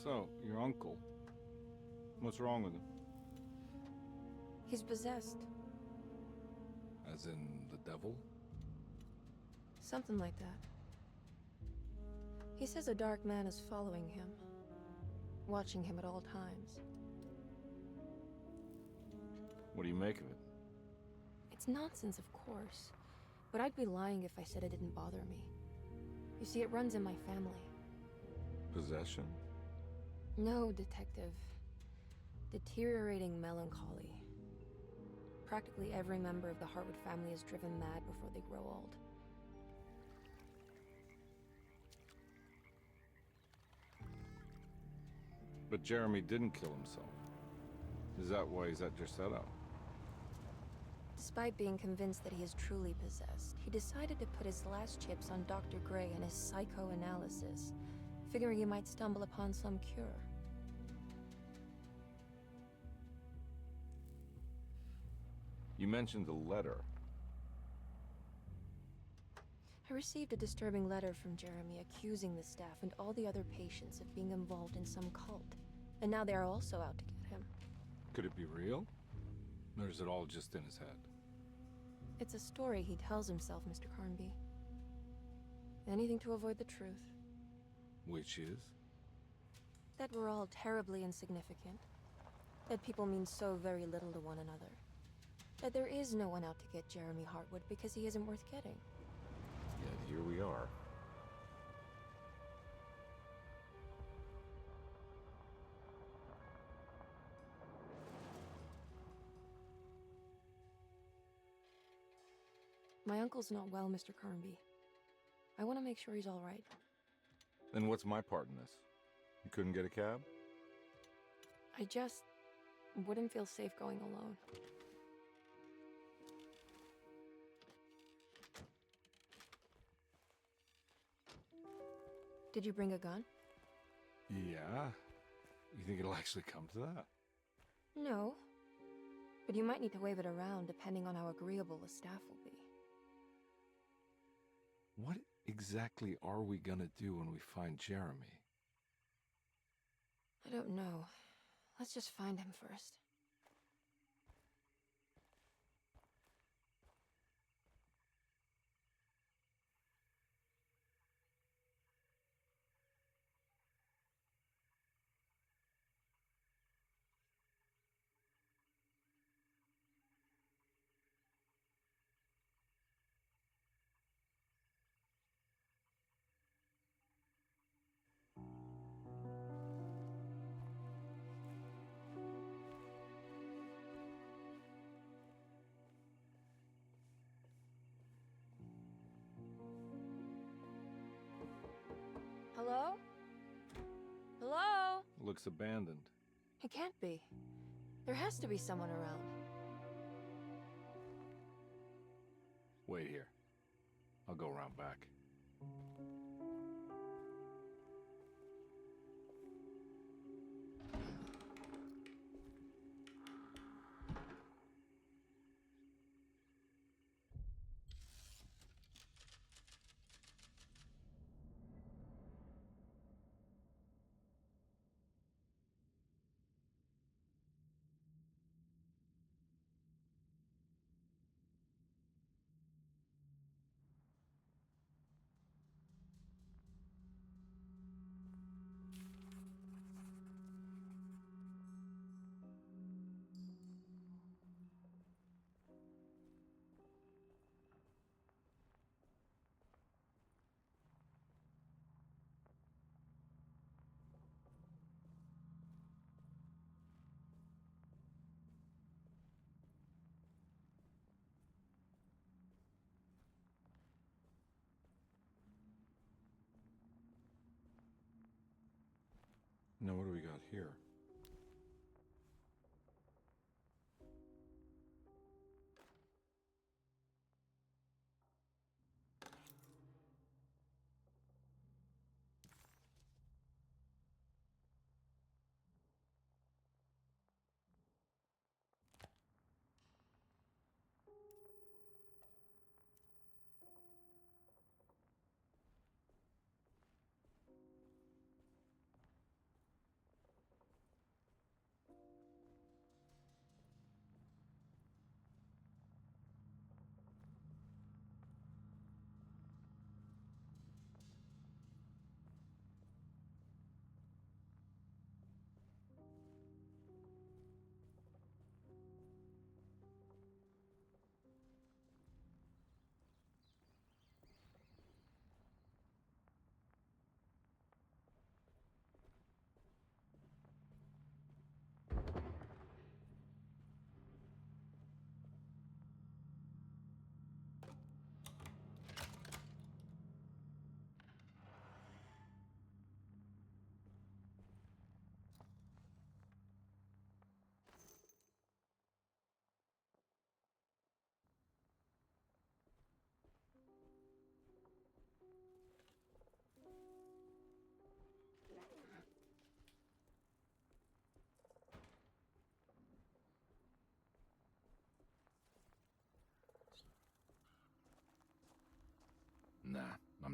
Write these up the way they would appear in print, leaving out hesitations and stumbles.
So, your uncle. What's wrong with him? He's possessed. As in the devil? Something like that. He says a dark man is following him, watching him at all times. What do you make of it? It's nonsense, of course, but I'd be lying if I said it didn't bother me. You see, it runs in my family. Possession? No, Detective. Deteriorating melancholy. Practically every member of the Hartwood family is driven mad before they grow old. But Jeremy didn't kill himself. Is that why he's at your setup? Despite being convinced that he is truly possessed, he decided to put his last chips on Dr. Gray and his psychoanalysis, figuring he might stumble upon some cure. You mentioned a letter. I received a disturbing letter from Jeremy accusing the staff and all the other patients of being involved in some cult. And now they are also out to get him. Could it be real? Or is it all just in his head? It's a story he tells himself, Mr. Carnby. Anything to avoid the truth. Which is? That we're all terribly insignificant. That people mean so very little to one another. That there is no one out to get Jeremy Hartwood because he isn't worth getting. Yet here we are. My uncle's not well, Mr. Carnby. I want to make sure he's all right. Then what's my part in this? You couldn't get a cab? I just wouldn't feel safe going alone. Did you bring a gun? Yeah. You think it'll actually come to that? No. But you might need to wave it around depending on how agreeable the staff will be. What exactly are we gonna do when we find Jeremy? I don't know. Let's just find him first. Hello? Hello? Looks abandoned. It can't be. There has to be someone around. Wait here. I'll go around back. Now what do we got here?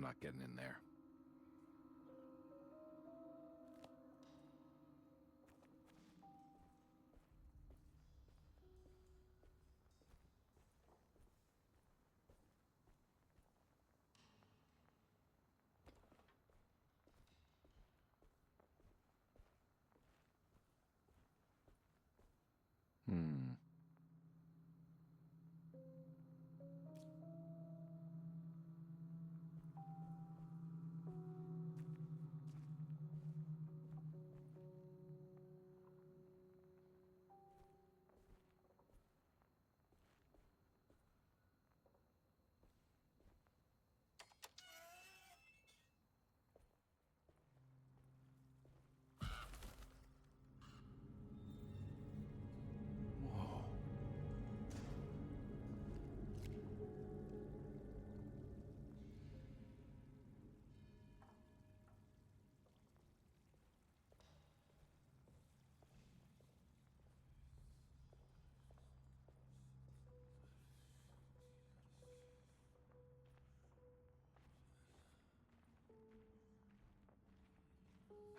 not getting in there.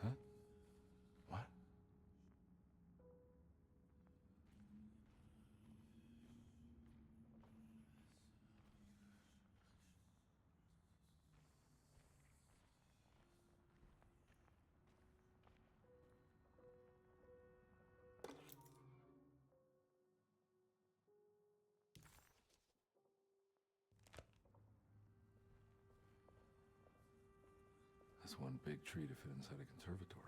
Huh? What? That's one big tree to fit inside a conservatory.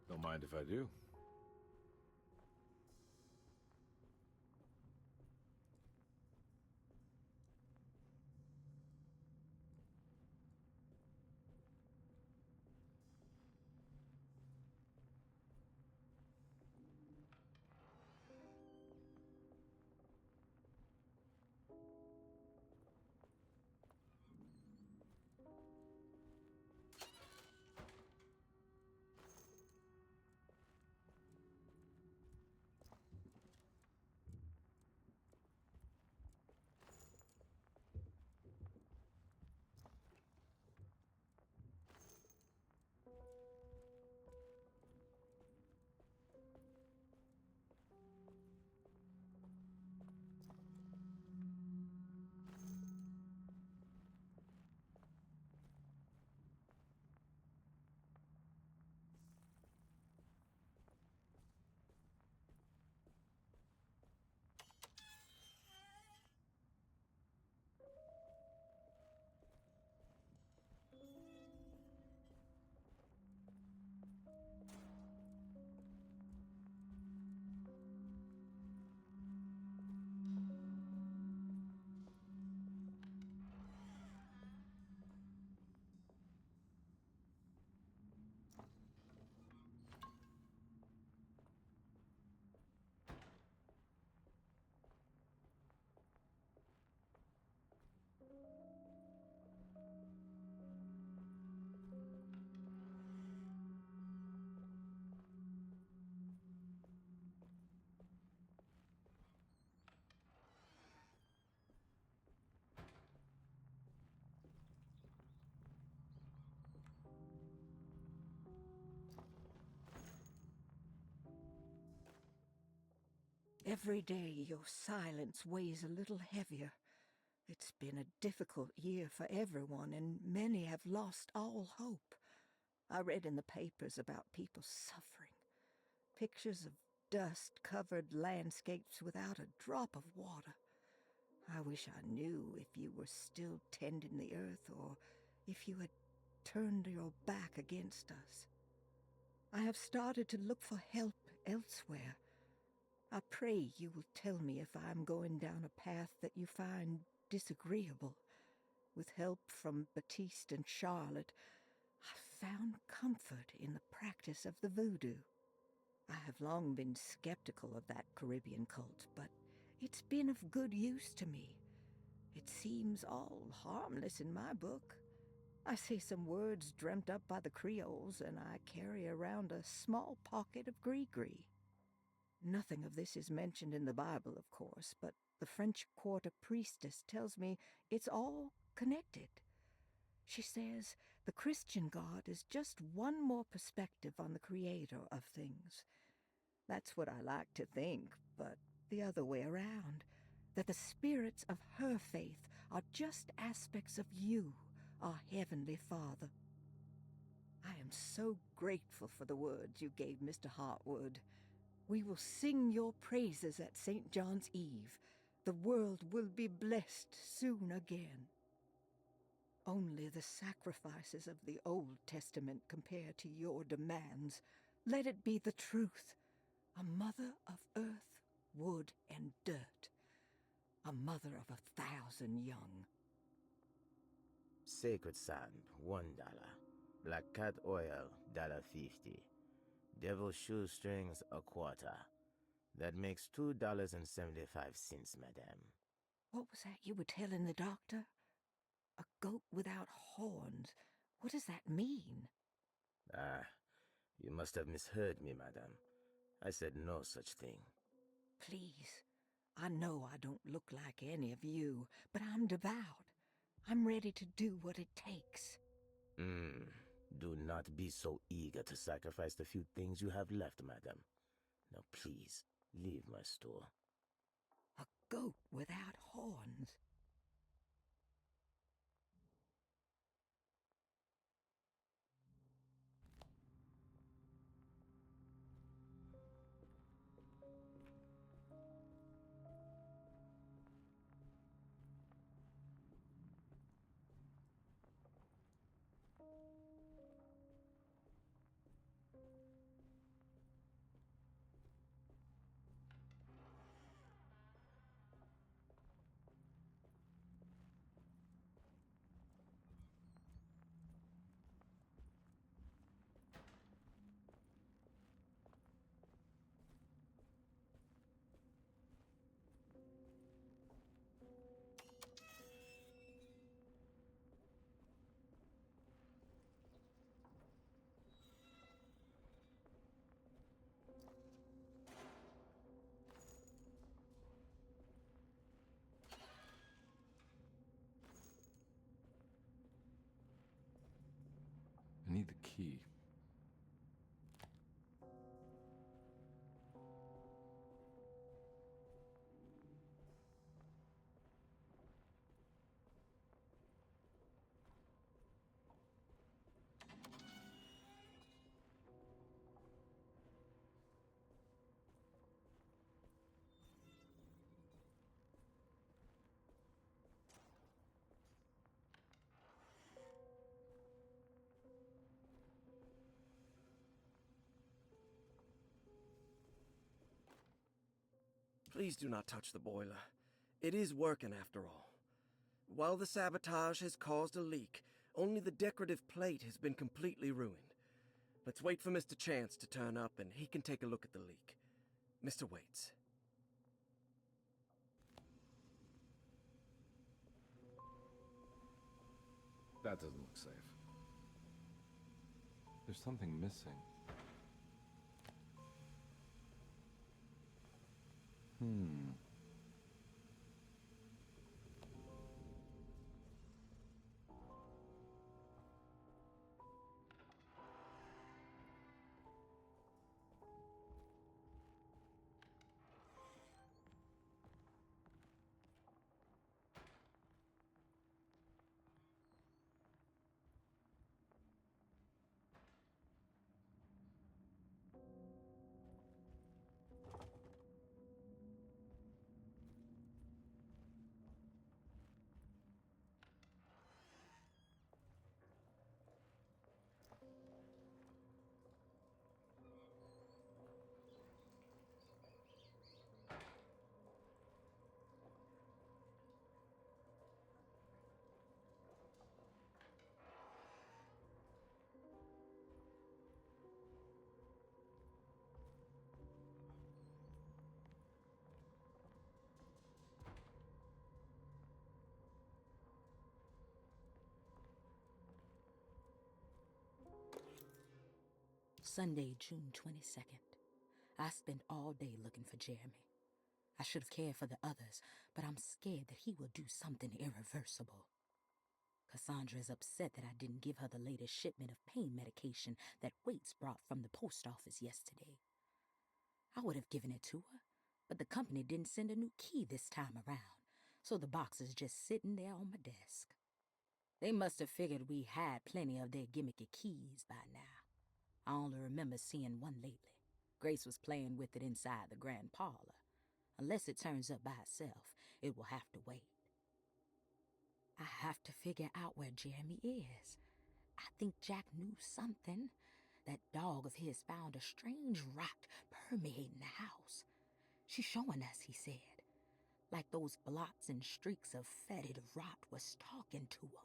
Don't mind if I do. Every day your silence weighs a little heavier. It's been a difficult year for everyone, and many have lost all hope. I read in the papers about people suffering. Pictures of dust-covered landscapes without a drop of water. I wish I knew if you were still tending the earth or if you had turned your back against us. I have started to look for help elsewhere. I pray you will tell me if I am going down a path that you find disagreeable. With help from Baptiste and Charlotte, I found comfort in the practice of the voodoo. I have long been skeptical of that Caribbean cult, but it's been of good use to me. It seems all harmless in my book. I say some words dreamt up by the Creoles, and I carry around a small pocket of gris-gris. Nothing of this is mentioned in the Bible, of course, but the French quarter priestess tells me it's all connected. She says the Christian God is just one more perspective on the creator of things. That's what I like to think, but the other way around, that the spirits of her faith are just aspects of you, our Heavenly Father. I am so grateful for the words you gave Mr. Hartwood. We will sing your praises at St. John's Eve. The world will be blessed soon again. Only the sacrifices of the Old Testament compare to your demands. Let it be the truth. A mother of earth, wood, and dirt. A mother of 1,000 young. Sacred sand, $1. Black cat oil, $1.50. Devil shoestrings, a quarter. That makes $2.75, madame. What was that you were telling the doctor? A goat without horns. What does that mean? Ah, you must have misheard me, madame. I said no such thing. Please, I know I don't look like any of you, but I'm devout. I'm ready to do what it takes. Do not be so eager to sacrifice the few things you have left, madame. Now please, leave my store. A goat without horns. I need the key. Please do not touch the boiler. It is working after all. While the sabotage has caused a leak, only the decorative plate has been completely ruined. Let's wait for Mr. Chance to turn up and he can take a look at the leak. Mr. Waits. That doesn't look safe. There's something missing. Sunday, June 22nd. I spent all day looking for Jeremy. I should have cared for the others, but I'm scared that he will do something irreversible. Cassandra is upset that I didn't give her the latest shipment of pain medication that Waits brought from the post office yesterday. I would have given it to her, but the company didn't send a new key this time around, so the box is just sitting there on my desk. They must have figured we had plenty of their gimmicky keys by now. I only remember seeing one lately. Grace was playing with it inside the grand parlor. Unless it turns up by itself, it will have to wait. I have to figure out where Jeremy is. I think Jack knew something. That dog of his found a strange rot permeating the house. She's showing us, he said. Like those blots and streaks of fetid rot was talking to him.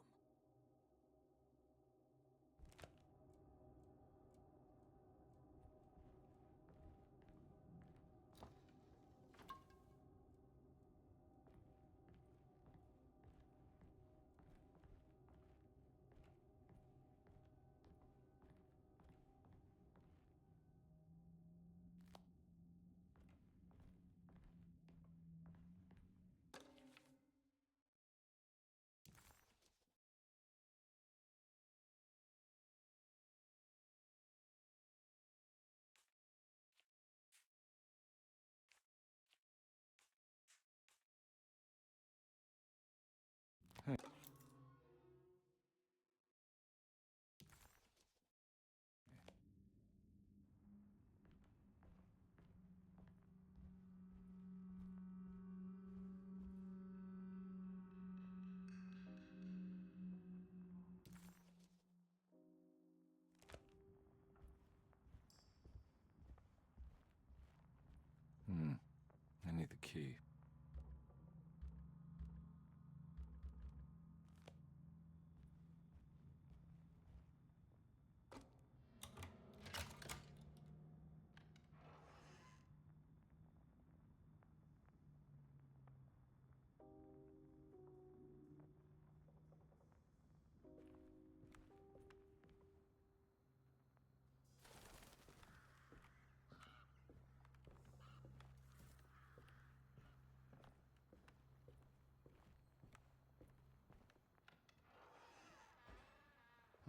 I need the key.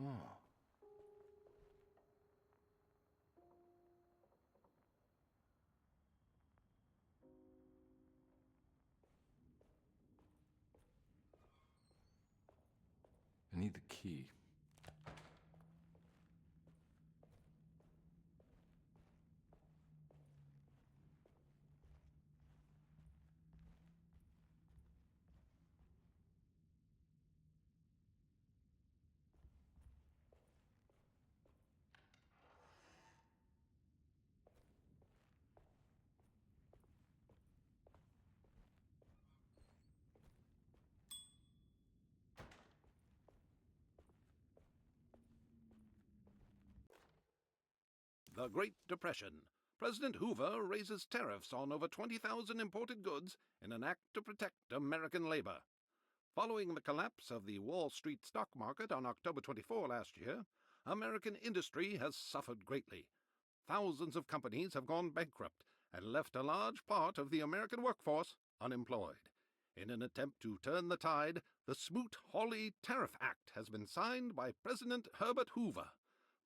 Oh. I need the key. The Great Depression. President Hoover raises tariffs on over 20,000 imported goods in an act to protect American labor. Following the collapse of the Wall Street stock market on October 24 last year, American industry has suffered greatly. Thousands of companies have gone bankrupt and left a large part of the American workforce unemployed. In an attempt to turn the tide, the Smoot-Hawley Tariff Act has been signed by President Herbert Hoover.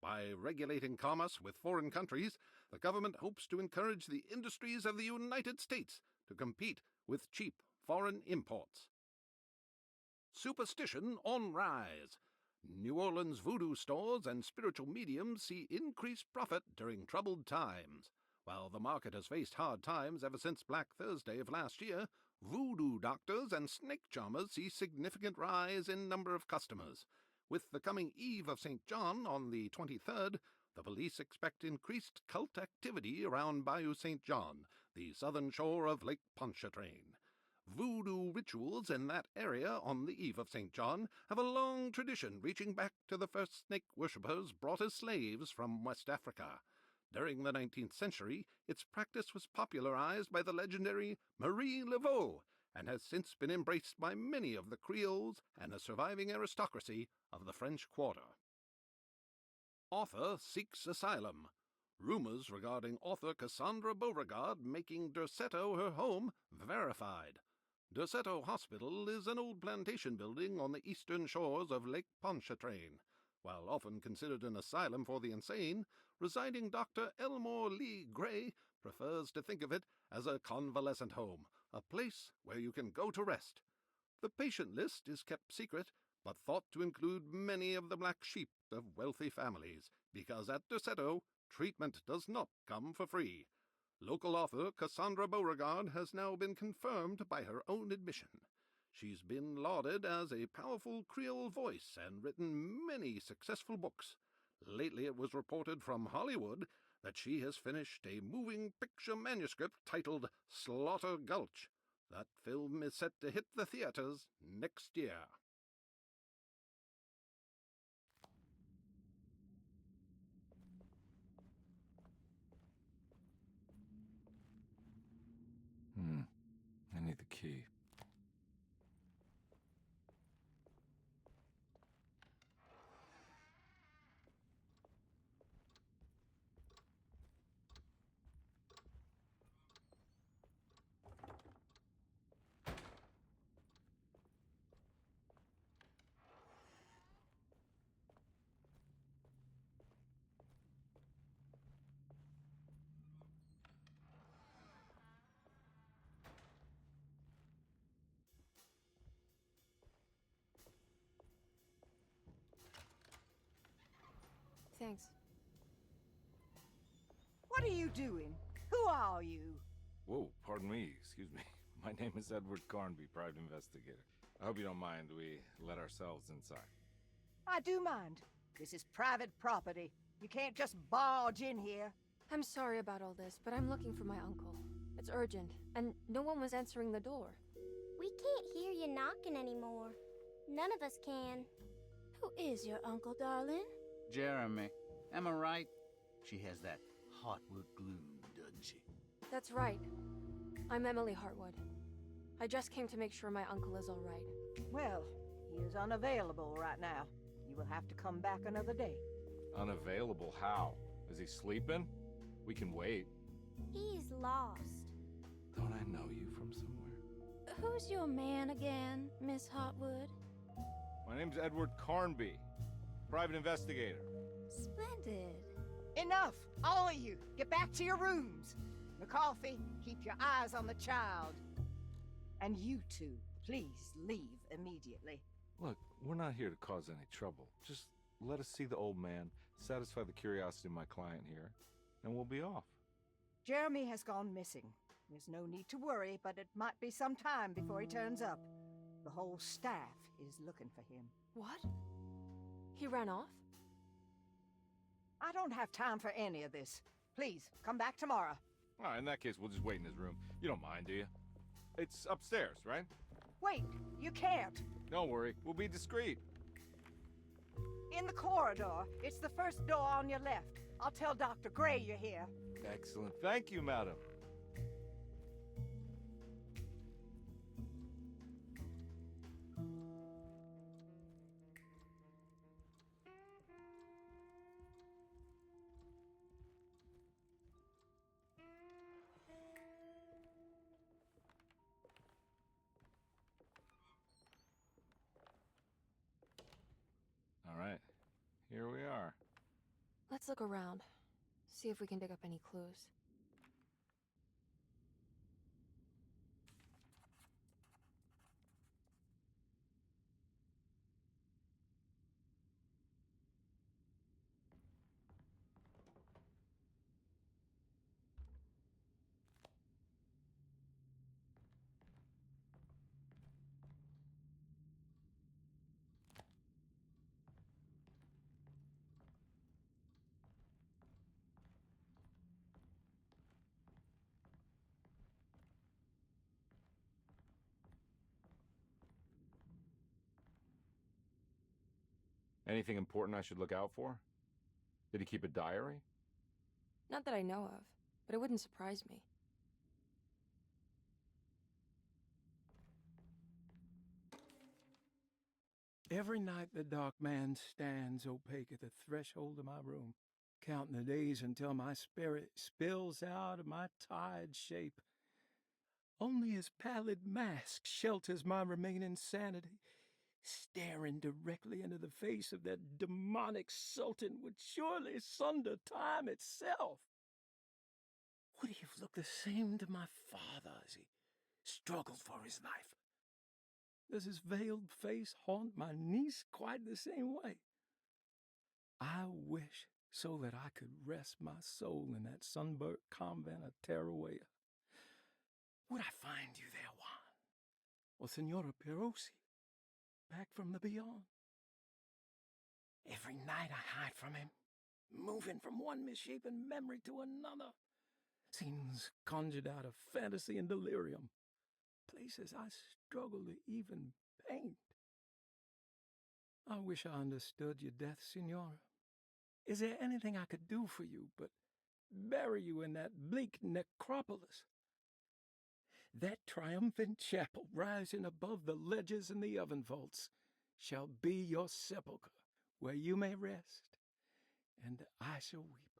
By regulating commerce with foreign countries, the government hopes to encourage the industries of the United States to compete with cheap foreign imports. Superstition on rise. New Orleans voodoo stores and spiritual mediums see increased profit during troubled times. While the market has faced hard times ever since Black Thursday of last year, voodoo doctors and snake charmers see significant rise in number of customers. With the coming Eve of St. John on the 23rd, the police expect increased cult activity around Bayou St. John, the southern shore of Lake Pontchartrain. Voodoo rituals in that area on the Eve of St. John have a long tradition reaching back to the first snake worshippers brought as slaves from West Africa. During the 19th century, its practice was popularized by the legendary Marie Laveau, and has since been embraced by many of the Creoles and the surviving aristocracy of the French Quarter. Author seeks asylum. Rumors regarding author Cassandra Beauregard making Derceto her home verified. Derceto Hospital is an old plantation building on the eastern shores of Lake Pontchartrain. While often considered an asylum for the insane, residing Dr. Elmore Lee Gray prefers to think of it as a convalescent home, a place where you can go to rest. The patient list is kept secret, but thought to include many of the black sheep of wealthy families, because at Derceto, treatment does not come for free. Local author Cassandra Beauregard has now been confirmed by her own admission. She's been lauded as a powerful Creole voice and written many successful books. Lately it was reported from Hollywood that she has finished a moving picture manuscript titled Slaughter Gulch. That film is set to hit the theaters next year. I need the key. Thanks. What are you doing? Who are you? Whoa, pardon me, excuse me. My name is Edward Karnbi, private investigator. I hope you don't mind we let ourselves inside. I do mind. This is private property. You can't just barge in here. I'm sorry about all this, but I'm looking for my uncle. It's urgent, and no one was answering the door. We can't hear you knocking anymore. None of us can. Who is your uncle, darling? Jeremy. Am I right? She has that heartwood glue, doesn't she? That's right. I'm Emily Hartwood. I just came to make sure my uncle is all right. Well, he is unavailable right now. You will have to come back another day. Unavailable how? Is he sleeping? We can wait. He's lost. Don't I know you from somewhere? Who's your man again, Miss Hartwood? My name's Edward Karnbi, private investigator. Splendid. Enough! All of you, get back to your rooms. McCarthy, keep your eyes on the child. And you two, please leave immediately. Look, we're not here to cause any trouble. Just let us see the old man, satisfy the curiosity of my client here, and we'll be off. Jeremy has gone missing. There's no need to worry, but it might be some time before he turns up. The whole staff is looking for him. What? He ran off? I don't have time for any of this. Please, come back tomorrow. All right, in that case, we'll just wait in his room. You don't mind, do you? It's upstairs, right? Wait, you can't. Don't worry, we'll be discreet. In the corridor. It's the first door on your left. I'll tell Dr. Gray you're here. Excellent. Thank you, madam. All right, here we are. Let's look around. See if we can dig up any clues. Anything important I should look out for? Did he keep a diary? Not that I know of, but it wouldn't surprise me. Every night the dark man stands opaque at the threshold of my room, counting the days until my spirit spills out of my tired shape. Only his pallid mask shelters my remaining sanity. Staring directly into the face of that demonic sultan would surely sunder time itself. Would he have looked the same to my father as he struggled for his life? Does his veiled face haunt my niece quite the same way? I wish so that I could rest my soul in that sunburnt convent of Teruel. Would I find you there, Juan? Or Senora Perosi, back from the beyond? Every night I hide from him, moving from one misshapen memory to another. Scenes conjured out of fantasy and delirium. Places I struggle to even paint. I wish I understood your death, Senora. Is there anything I could do for you but bury you in that bleak necropolis? That triumphant chapel rising above the ledges and the oven vaults shall be your sepulchre, where you may rest, and I shall weep.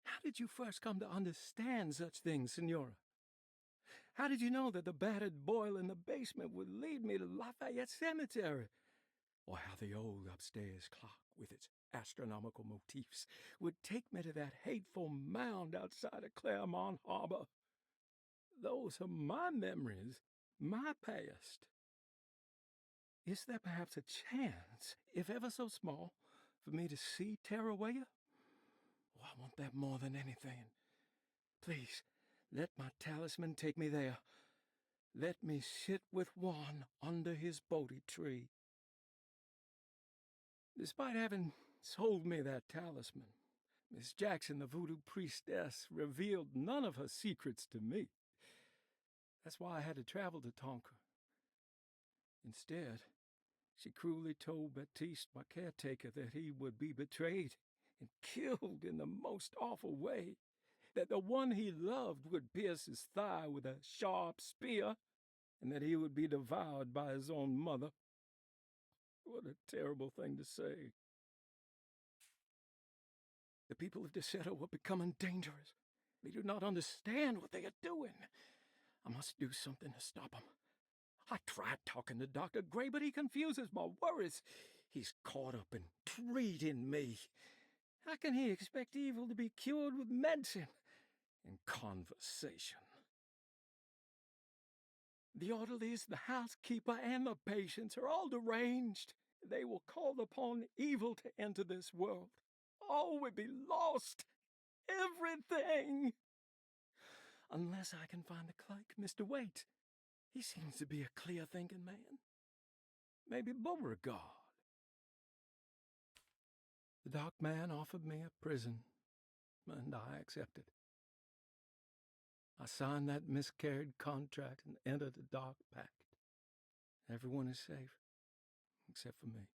How did you first come to understand such things, Senora? How did you know that the battered boil in the basement would lead me to Lafayette Cemetery? Or how the old upstairs clock, with its astronomical motifs, would take me to that hateful mound outside of Claremont Harbor? Those are my memories, my past. Is there perhaps a chance, if ever so small, for me to see Teruel? Oh, I want that more than anything. Please, let my talisman take me there. Let me sit with Juan under his Bodhi tree. Despite having sold me that talisman, Miss Jackson, the voodoo priestess, revealed none of her secrets to me. That's why I had to travel to Tonka. Instead, she cruelly told Baptiste, my caretaker, that he would be betrayed and killed in the most awful way, that the one he loved would pierce his thigh with a sharp spear, and that he would be devoured by his own mother. What a terrible thing to say. The people of Deseto were becoming dangerous. They do not understand what they are doing. I must do something to stop them. I tried talking to Dr. Gray, but he confuses my worries. He's caught up in treating me. How can he expect evil to be cured with medicine and conversation? The orderlies, the housekeeper, and the patients are all deranged. They will call upon evil to enter this world. All will be lost. Everything. Unless I can find the clerk, Mr. Waite. He seems to be a clear-thinking man. Maybe Beauregard. The dark man offered me a prison, and I accepted. I signed that miscarried contract and entered the dark pact. Everyone is safe, except for me.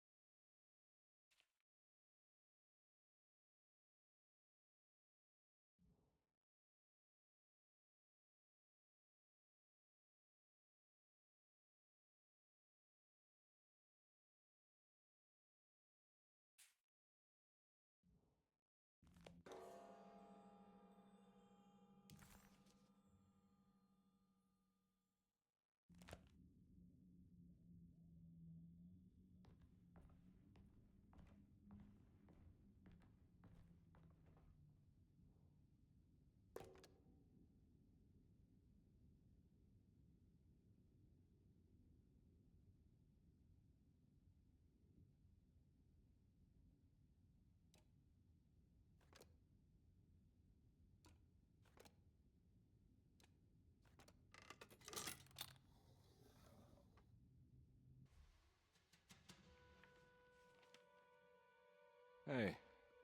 Hey,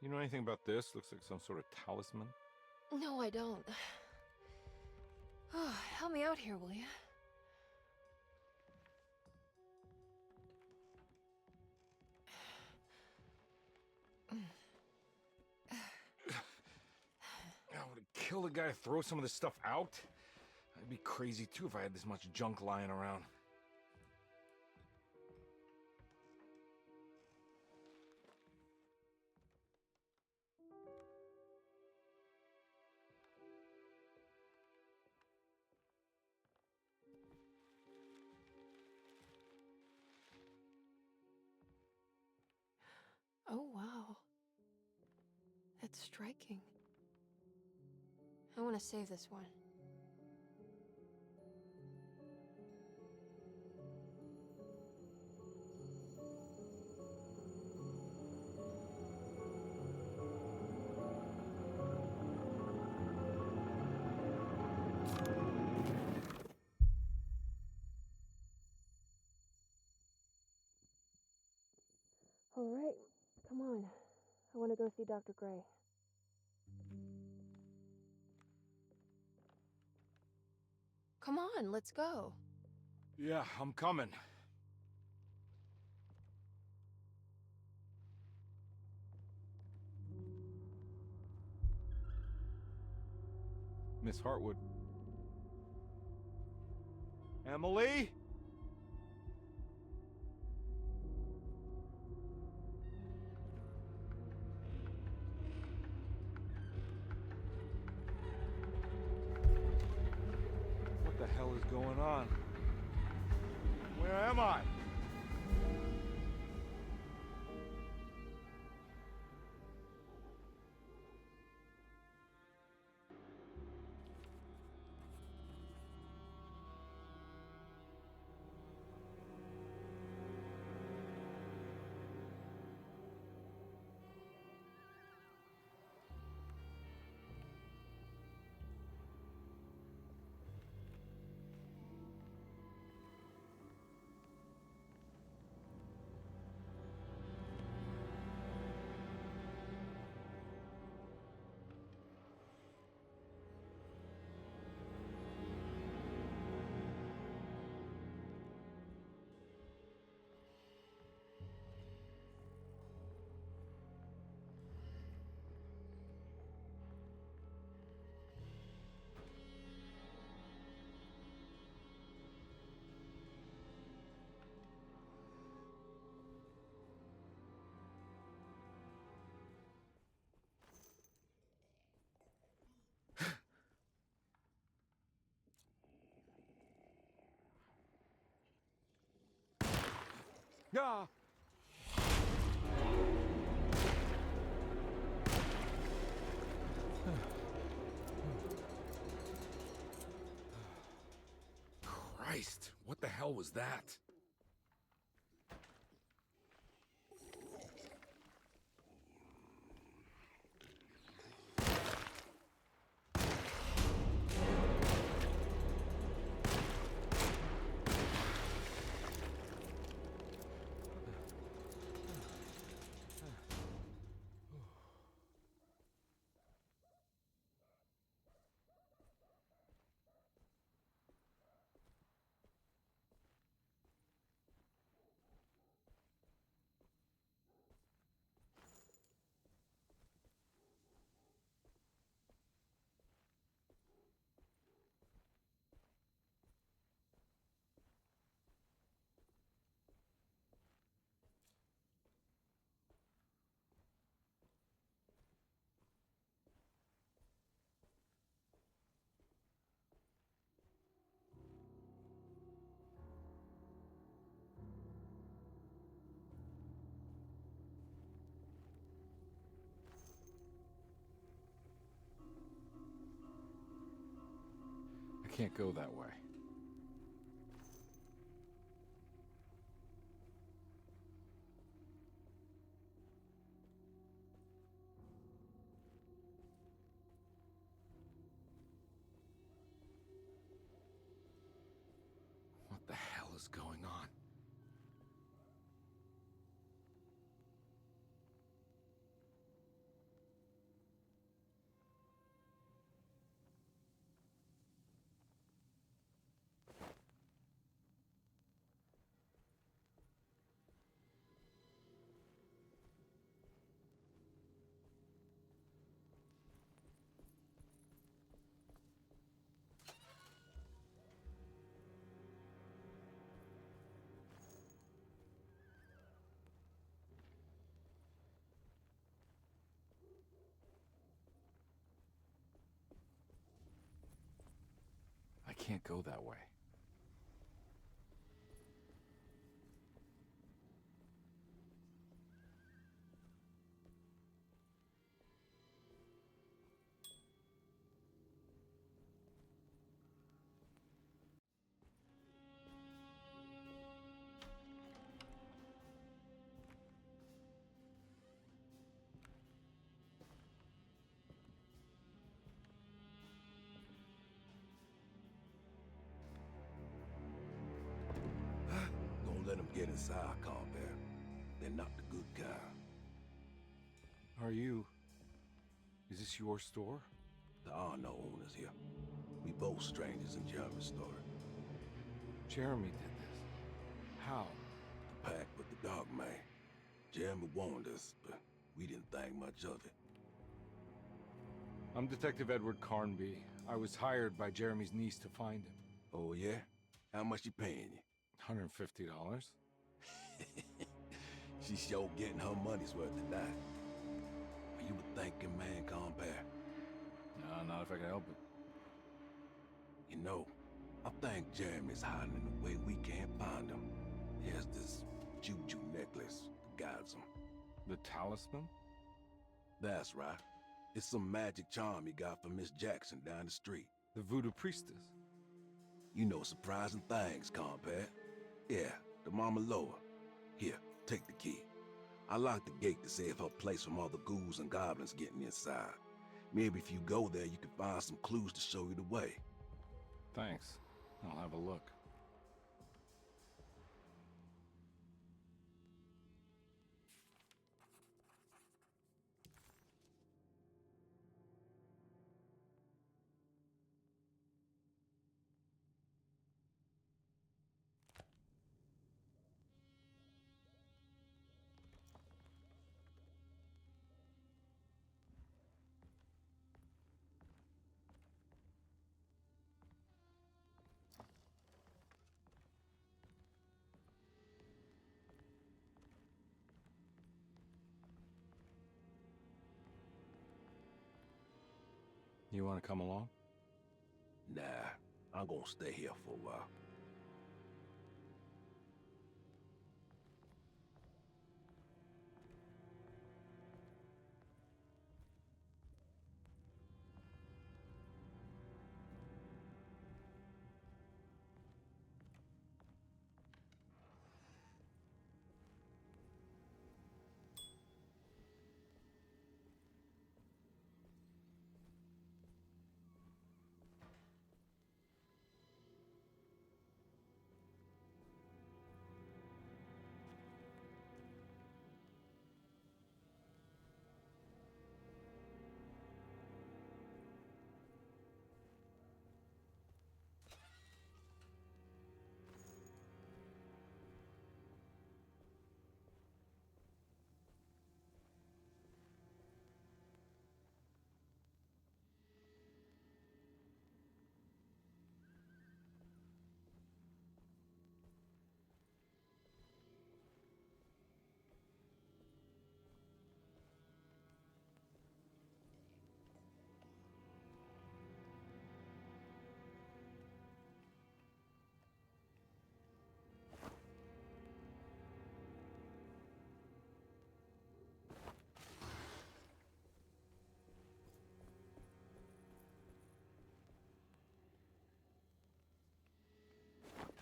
you know anything about this? Looks like some sort of talisman. No, I don't. Oh, help me out here, will you? I would kill the guy, throw some of this stuff out. I'd be crazy too if I had this much junk lying around. Oh, wow. That's striking. I want to save this one. All right, come on. I want to go see Dr. Gray. Come on, let's go. Yeah, I'm coming. Miss Hartwood. Emily? What the hell is going on? Where am I? Ah! Christ, what the hell was that? I can't go that way. What the hell is going on? I can't go that way. inside, Carnby. They're not the good kind. Are you... Is this your store? There are no owners here. We both strangers in Jeremy's story. Jeremy did this. How? The pact with the dog man. Jeremy warned us, but we didn't think much of it. I'm Detective Edward Karnbi. I was hired by Jeremy's niece to find him. Oh, yeah? How much she paying you? $150. She's sure getting her money's worth tonight. Are you a thinking man, Carnby? No, not if I can help it. You know, I think Jeremy's hiding in a way we can't find him. He has this juju necklace that guides him. The talisman? That's right. It's some magic charm he got from Miss Jackson down the street. The voodoo priestess? You know surprising things, Carnby. Yeah, the Mama Loa. Here, take the key. I locked the gate to save her place from all the ghouls and goblins getting inside. Maybe if you go there, you can find some clues to show you the way. Thanks. I'll have a look. You want to come along? Nah, I'm gonna stay here for a while.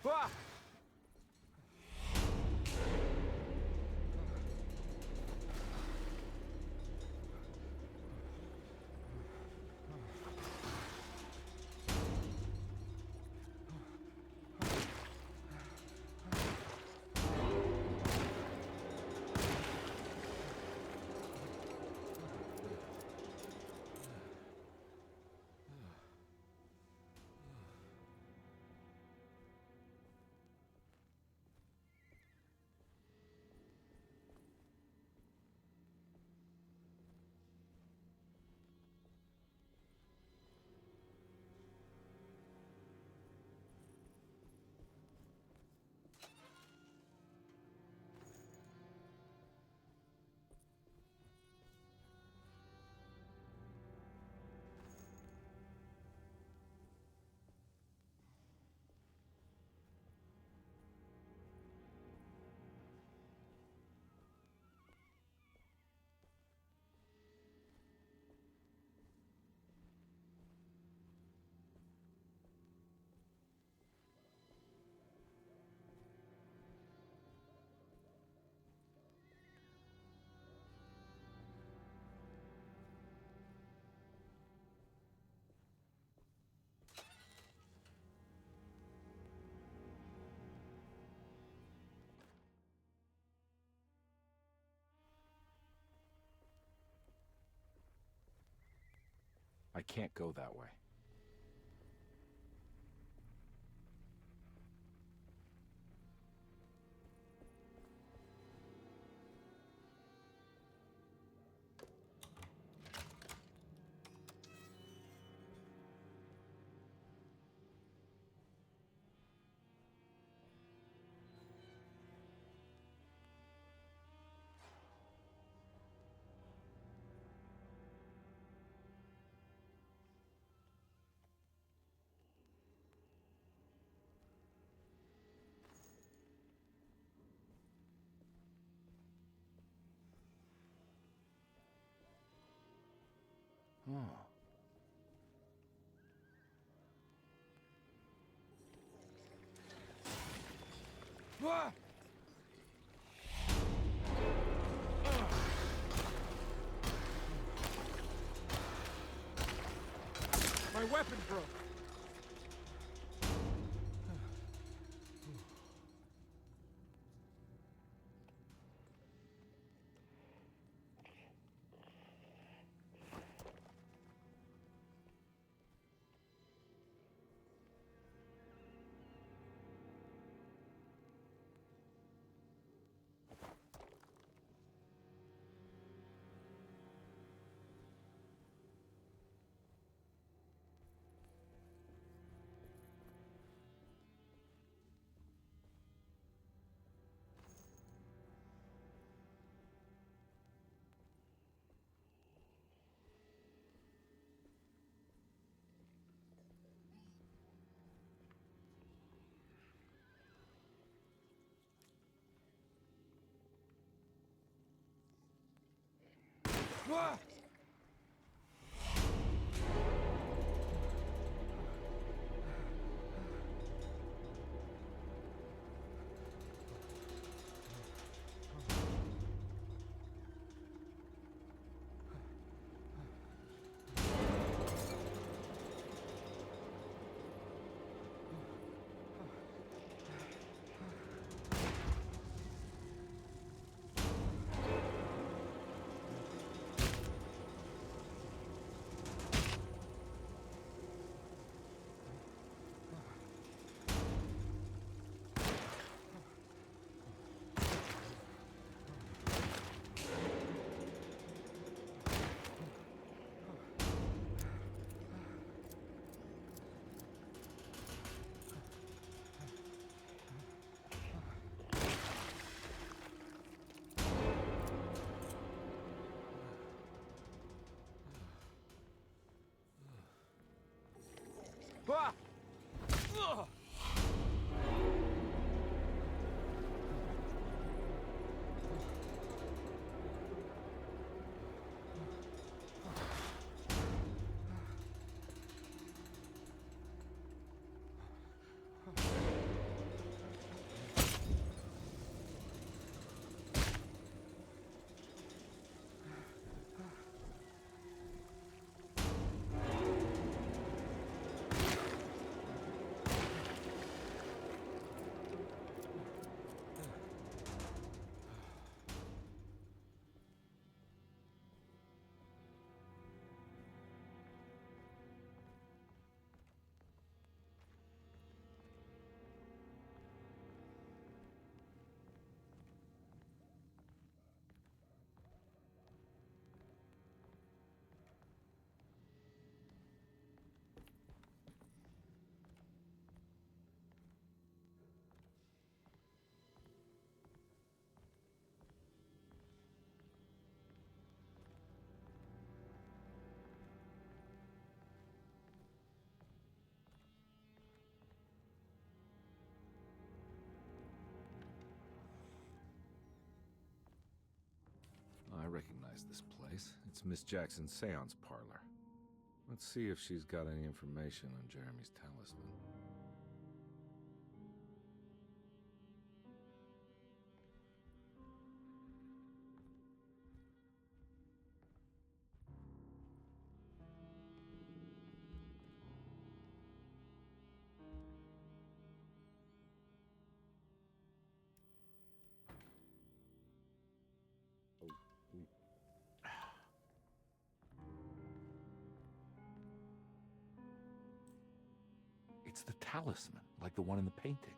Ah! I can't go that way. Oh. Ah! My weapon broke. Ah! Ugh! I recognize this place. It's Miss Jackson's seance parlor. Let's see if she's got any information on Jeremy's talisman. It's the talisman, like the one in the painting.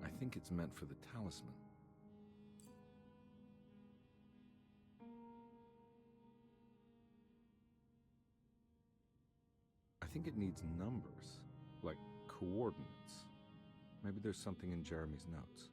I think it's meant for the talisman. I think it needs numbers, like coordinates. Maybe there's something in Jeremy's notes.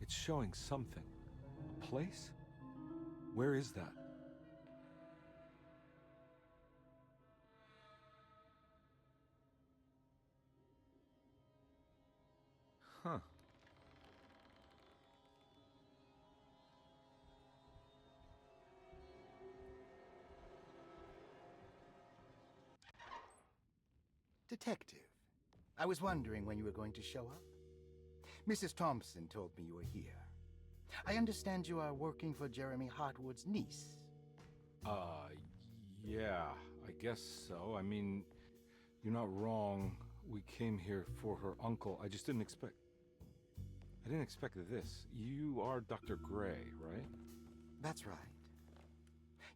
It's showing something. A place? Where is that? Huh. Detective, I was wondering when you were going to show up. Mrs. Thompson told me you were here. I understand you are working for Jeremy Hartwood's niece. Yeah, I guess so. I mean, you're not wrong. We came here for her uncle. I didn't expect this. You are Dr. Gray, right? That's right.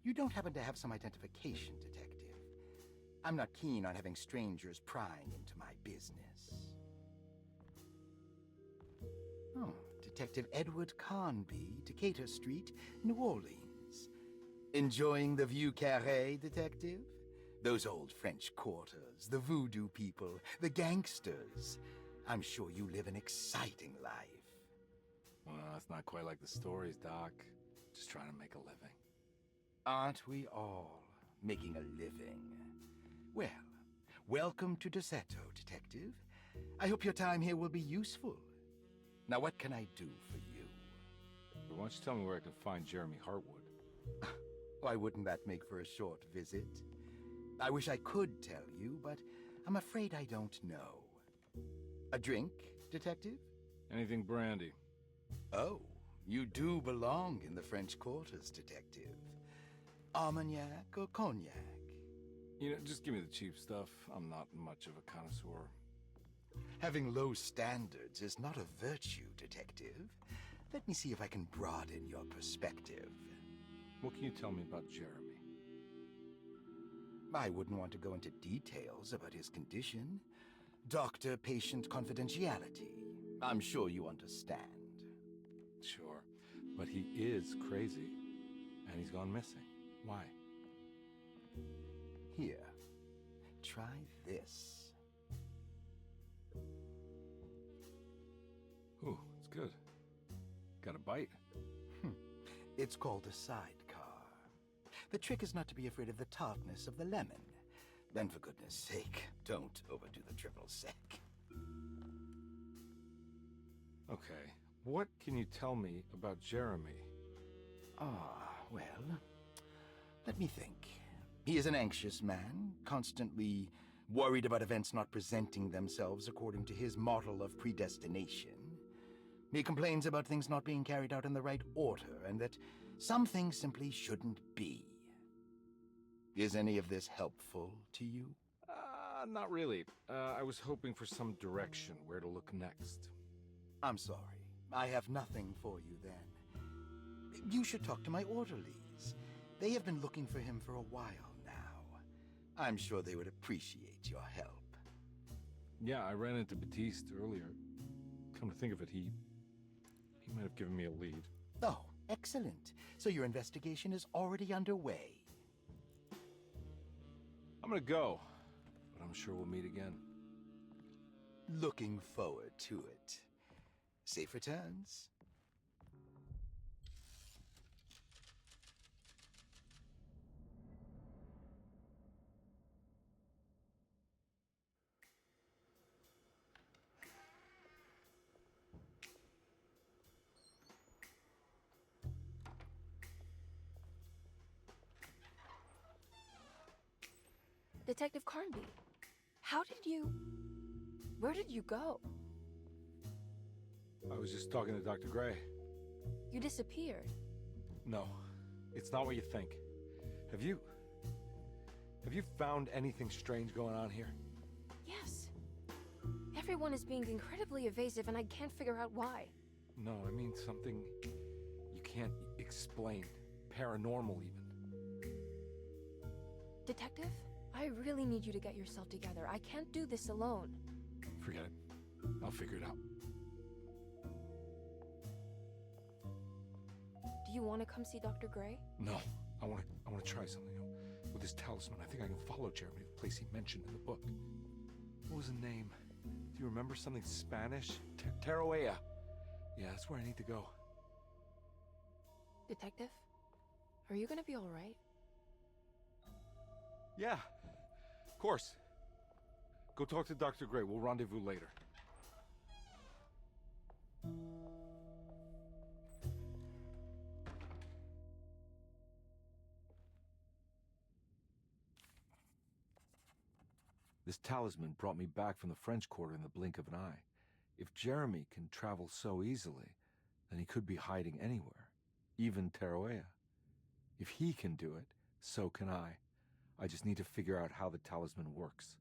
You don't happen to have some identification, Detective. I'm not keen on having strangers prying into my business. Oh, Detective Edward Karnby, Decatur Street, New Orleans. Enjoying the Vieux Carré, Detective? Those old French quarters, the voodoo people, the gangsters. I'm sure you live an exciting life. Well, it's not quite like the stories, Doc. Just trying to make a living. Aren't we all making a living? Well, welcome to Deseto, Detective. I hope your time here will be useful. Now, what can I do for you? Why don't you tell me where I can find Jeremy Hartwood? Why wouldn't that make for a short visit? I wish I could tell you, but I'm afraid I don't know. A drink, Detective? Anything brandy. Oh, you do belong in the French quarters, Detective. Armagnac or cognac? You know, just give me the cheap stuff. I'm not much of a connoisseur. Having low standards is not a virtue, Detective. Let me see if I can broaden your perspective. What can you tell me about Jeremy? I wouldn't want to go into details about his condition. Doctor-patient confidentiality. I'm sure you understand. Sure, but he is crazy, and he's gone missing. Why? Here, try this. Ooh, it's good. Got a bite. It's called a sidecar. The trick is not to be afraid of the tartness of the lemon. Then, for goodness sake, don't overdo the triple sec. Okay, what can you tell me about Jeremy? Well, let me think. He is an anxious man, constantly worried about events not presenting themselves according to his model of predestination. He complains about things not being carried out in the right order, and that some things simply shouldn't be. Is any of this helpful to you? Not really. I was hoping for some direction, where to look next. I'm sorry. I have nothing for you then. You should talk to my orderlies. They have been looking for him for a while now. I'm sure they would appreciate your help. Yeah, I ran into Batiste earlier. Come to think of it, he might have given me a lead. Oh, excellent. So your investigation is already underway. I'm gonna go, but I'm sure we'll meet again. Looking forward to it. Safe returns. Detective Carnby, where did you go? I was just talking to Dr. Gray. You disappeared. No, it's not what you think. Have you found anything strange going on here? Yes. Everyone is being incredibly evasive and I can't figure out why. No, I mean something you can't explain. Paranormal, even. Detective, I really need you to get yourself together. I can't do this alone. Forget it. I'll figure it out. Do you want to come see Dr. Gray? No, I want to try something. With this talisman, I think I can follow Jeremy to the place he mentioned in the book. What was the name? Do you remember something Spanish? Teroea. Yeah, that's where I need to go. Detective, are you gonna be all right? Yeah, of course. Go talk to Dr. Gray. We'll rendezvous later. This talisman brought me back from the French Quarter in the blink of an eye. If Jeremy can travel so easily, then he could be hiding anywhere, even Teroea. If he can do it, so can I. I just need to figure out how the talisman works.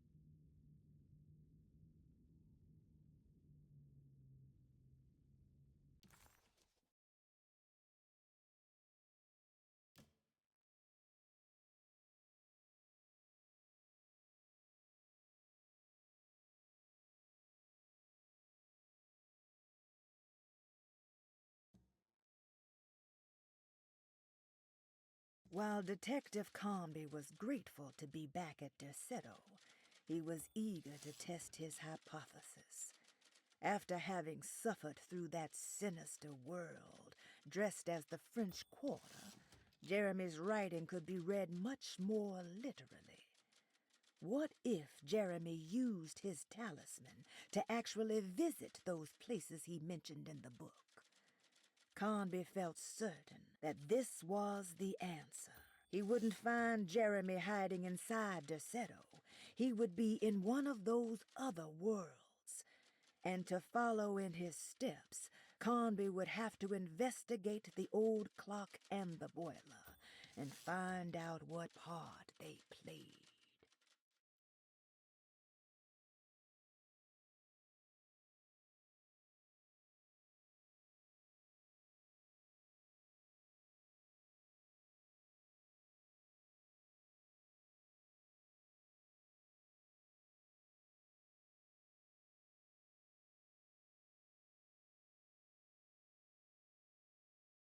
While Detective Carnby was grateful to be back at Derceto, he was eager to test his hypothesis. After having suffered through that sinister world, dressed as the French Quarter, Jeremy's writing could be read much more literally. What if Jeremy used his talisman to actually visit those places he mentioned in the book? Carnby felt certain that this was the answer. He wouldn't find Jeremy hiding inside Derceto. He would be in one of those other worlds. And to follow in his steps, Carnby would have to investigate the old clock and the boiler and find out what part they played.